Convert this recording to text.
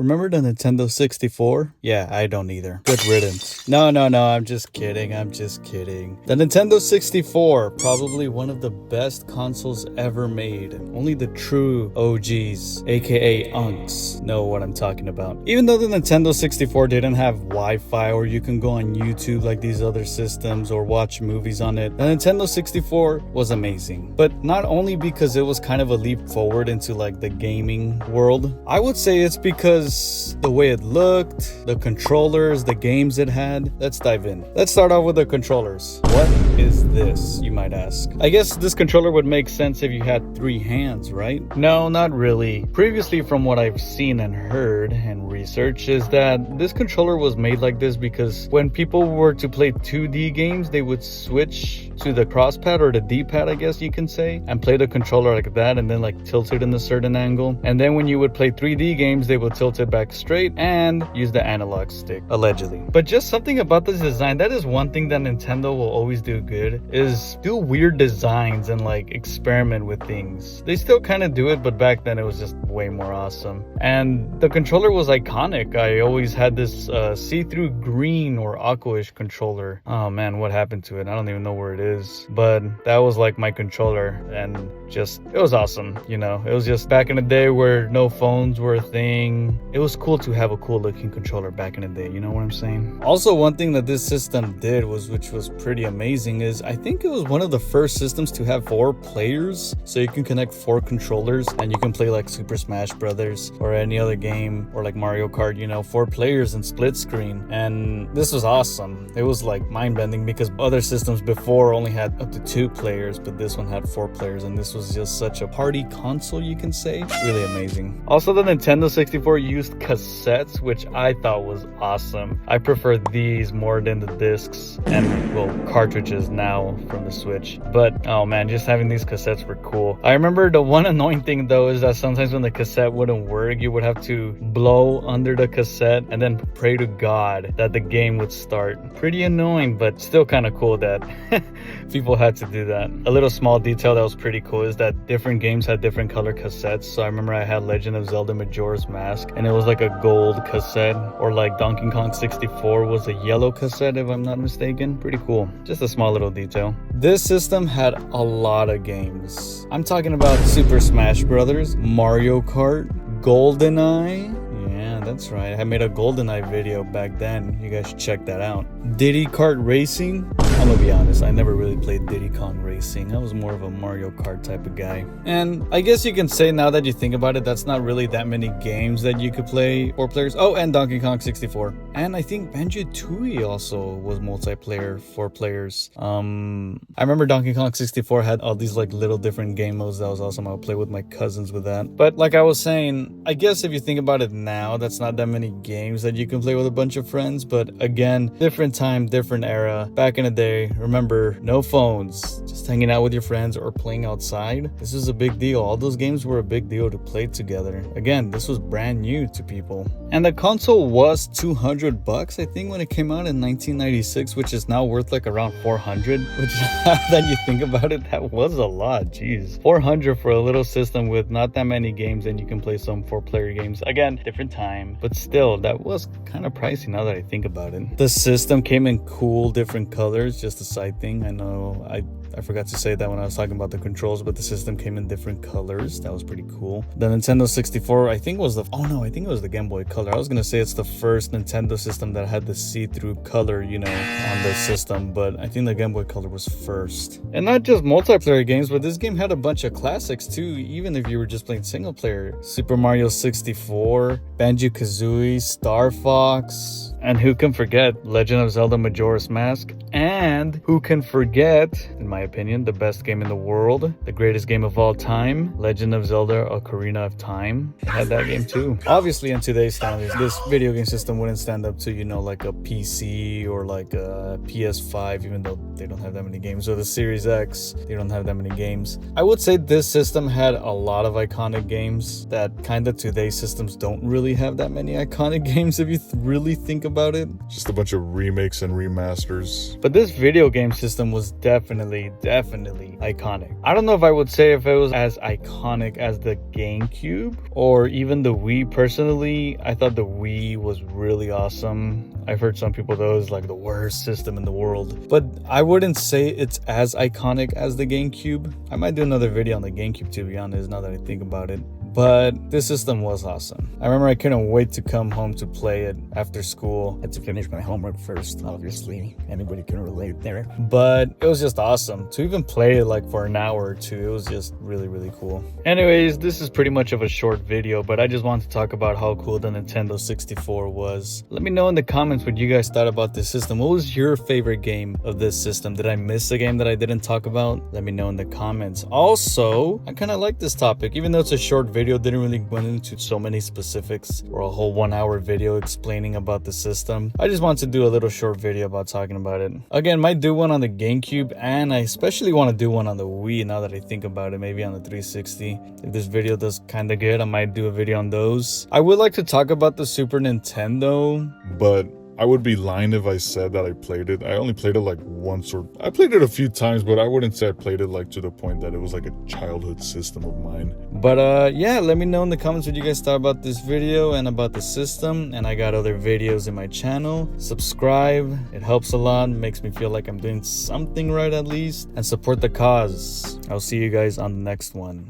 Remember the Nintendo 64? Yeah, I don't either. Good riddance. No, I'm just kidding. The Nintendo 64, probably one of the best consoles ever made. Only the true OGs, aka unks, know what I'm talking about. Even though the Nintendo 64 didn't have Wi-Fi or you can go on YouTube like these other systems or watch movies on it, the Nintendo 64 was amazing. But not only because it was kind of a leap forward into like the gaming world, I would say it's because the way it looked, the controllers, the games it had. Let's dive in. Let's start off with the controllers. What is this, you might ask? I guess this controller would make sense if you had 3 hands, right? No, not really. Previously, from what I've seen and heard and research, is that this controller was made like this because when people were to play 2D games, they would switch to the crosspad or the D-pad, I guess you can say, and play the controller like that and then like tilt it in a certain angle. And then when you would play 3D games, they would tilt it back straight and use the analog stick, allegedly. But just something about this design, that is one thing that Nintendo will always do good, is do weird designs and like experiment with things. They still kind of do it, but back then it was just way more awesome. And the controller was iconic. I always had this see-through green or aqua-ish controller. Oh man, what happened to it? I don't even know where it is, but that was like my controller, and just, it was awesome. You know, it was just back in the day where no phones were a thing. It was cool to have a cool looking controller back in the day, you know what I'm saying? Also, one thing that this system did which was pretty amazing, is I think it was one of the first systems to have 4 players, so you can connect 4 controllers and you can play like Super Smash Brothers or any other game, or like Mario Kart, you know, 4 players in split screen. And this was awesome. It was like mind-bending because other systems before only had up to 2 players, but this one had 4 players, and this was just such a party console, you can say. Really amazing. Also, the Nintendo 64 used cassettes, which I thought was awesome. I prefer these more than the discs and, well, cartridges now from the Switch. But oh man, just having these cassettes were cool. I remember the one annoying thing though is that sometimes when the cassette wouldn't work, you would have to blow under the cassette and then pray to God that the game would start. Pretty annoying, but still kind of cool that people had to do that. A little small detail that was pretty cool is that different games had different color cassettes. So I remember I had Legend of Zelda Majora's Mask and it was like a gold cassette, or like Donkey Kong 64 was a yellow cassette if I'm not mistaken. Pretty cool. Just a small little detail. This system had a lot of games. I'm talking about Super Smash Brothers, Mario Kart, GoldenEye. Yeah, that's right. I made a GoldenEye video back then. You guys should check that out. Diddy Kart Racing. I'm gonna be honest, I never really played Diddy Kong Racing. I was more of a Mario Kart type of guy. And I guess you can say, now that you think about it, that's not really that many games that you could play 4 players. Oh, and Donkey Kong 64. And I think Banjo-Tooie also was multiplayer, 4 players. I remember Donkey Kong 64 had all these like little different game modes. That was awesome. I would play with my cousins with that. But like I was saying, I guess if you think about it now, that's not that many games that you can play with a bunch of friends. But again, different time, different era. Back in the day, remember, no phones, just hanging out with your friends or playing outside. This is a big deal. All those games were a big deal to play together. Again, this was brand new to people. And the console was $200, I think, when it came out in 1996, which is now worth like around $400, which now that you think about it, that was a lot. Jeez, $400 for a little system with not that many games, and you can play some 4-player games. Again, different time, but still, that was kind of pricey now that I think about it. The system came in cool different colors. Just a side thing, I know I forgot to say that when I was talking about the controls, but the system came in different colors. That was pretty cool. The Nintendo 64, I think was I think it was the Game Boy Color. I was gonna say it's the first Nintendo system that had the see-through color, you know, on the system, but I think the Game Boy Color was first. And not just multiplayer games, but this game had a bunch of classics too, even if you were just playing single player. Super Mario 64, Banjo-Kazooie, Star Fox, and who can forget Legend of Zelda Majora's Mask, and who can forget, in my opinion, the best game in the world, the greatest game of all time, Legend of Zelda Ocarina of Time. It had that game too. Obviously, in today's standards, this video game system wouldn't stand up to, you know, like a PC or like a PS5, even though they don't have that many games, or the Series X, they don't have that many games. I would say this system had a lot of iconic games that kind of today's systems don't really have that many iconic games if you really think about it. Just a bunch of remakes and remasters. But this video game system was definitely iconic. I don't know if I would say if it was as iconic as the GameCube or even the Wii. Personally, I thought the Wii was really awesome. I've heard some people though it's like the worst system in the world, but I wouldn't say it's as iconic as the GameCube. I might do another video on the GameCube, to be honest, now that I think about it. But this system was awesome. I remember I couldn't wait to come home to play it after school. I had to finish my homework first, obviously. Anybody can relate there. But it was just awesome to even play it like for an hour or two. It was just really cool. Anyways, this is pretty much of a short video, but I just wanted to talk about how cool the Nintendo 64 was. Let me know in the comments what you guys thought about this system. What was your favorite game of this system? Did I miss a game that I didn't talk about? Let me know in the comments. Also, I kind of like this topic, even though it's a short video, didn't really went into so many specifics or a whole 1 hour video explaining about the system. I just wanted to do a little short video about talking about it. Again, might do one on the GameCube, and I especially want to do one on the Wii now that I think about it, maybe on the 360. If this video does kind of good, I might do a video on those. I would like to talk about the Super Nintendo, but I would be lying if I said that I played it. I only played it like once, or I played it a few times, but I wouldn't say I played it like to the point that it was like a childhood system of mine. But yeah, let me know in the comments what you guys thought about this video and about the system. And I got other videos in my channel. Subscribe, it helps a lot, makes me feel like I'm doing something right at least, and support the cause. I'll see you guys on the next one.